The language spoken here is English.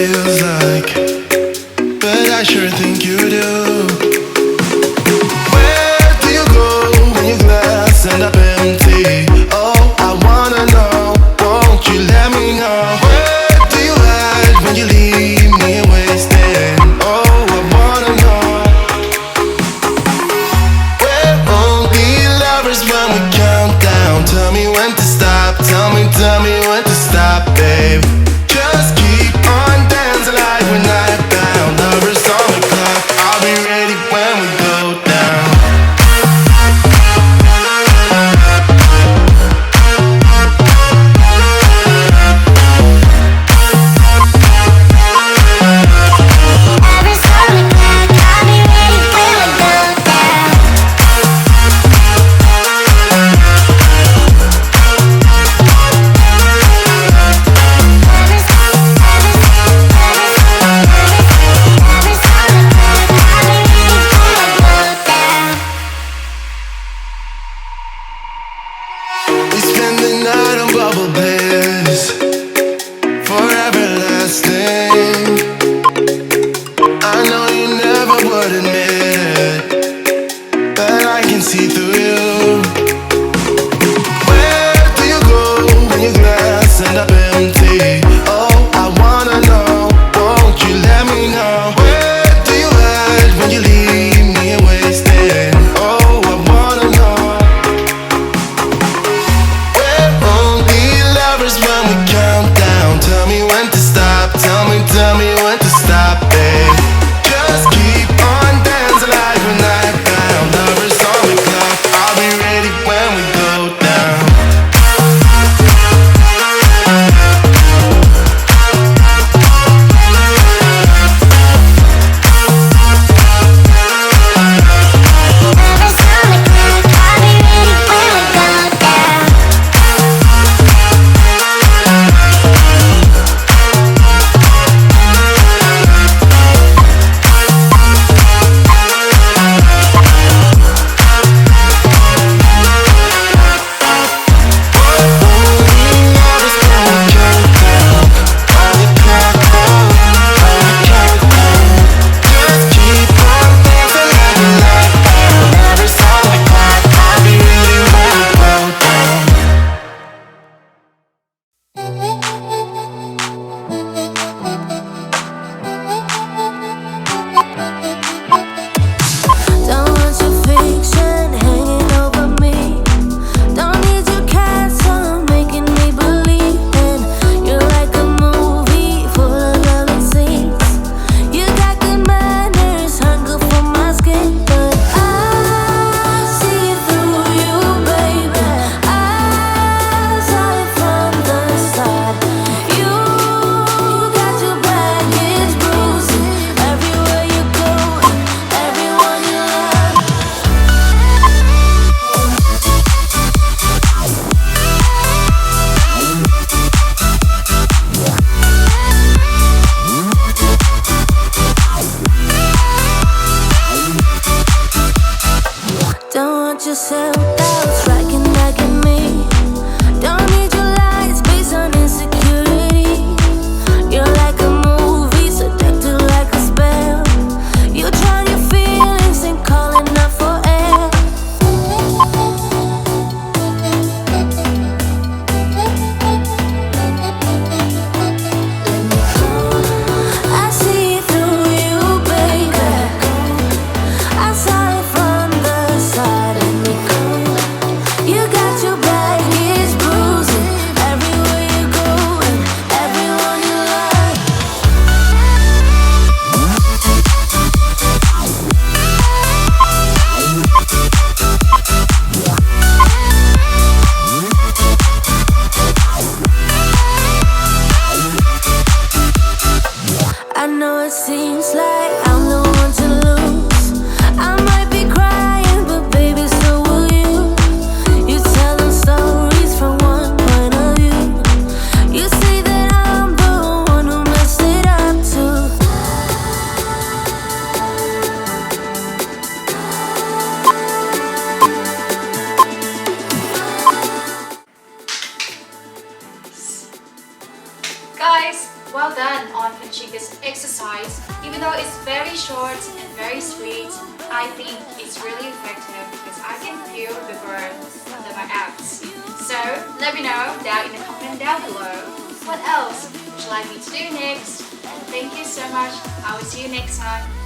feels like, but I sure think you do. Where do you go when your glass ends up empty? Oh, I wanna know, won't you let me know? Where do you hide when you leave me wasted? Oh, I wanna know. We're only lovers when we count down. Tell me when to stop, tell me when to stop, babe. Just keep on dancing like we're night bound. Lovers on the clock, I'll be ready when we go down. We spend the night on bubble bliss, forever lasting. I know you never would admit it, but I can see through you. Where do you go when your glass ends up empty? Oh, I wanna know, won't you let me know? Where do you hide when you leave me wasted? Oh, I wanna know. We're only lovers when we count down. Tell me when to stop, tell me when to stop, babe. Just keep on dancing like we're night bound. Lovers on the clock, I'll be ready when we go down. Yourself out, striking back at me. Don't need your lies based on insecurity. You're like a movie, seductive like a spell. You drown your feelings and calling out for air. I see through you, baby. I saw it from the side. You got your baggage bruising everywhere you go and everyone you love. I know it seems like I'm the one to lose. I might be crying, but baby, so will you. You tell them stories from one point of view. You say that I'm the one who messed it up too. Guys, well done on watching this exercise. Even though it's very short and very sweet, I think it's really effective because I can feel the burn under my abs. So let me know down in the comment down below what else would you like me to do next. And thank you so much. I will see you next time.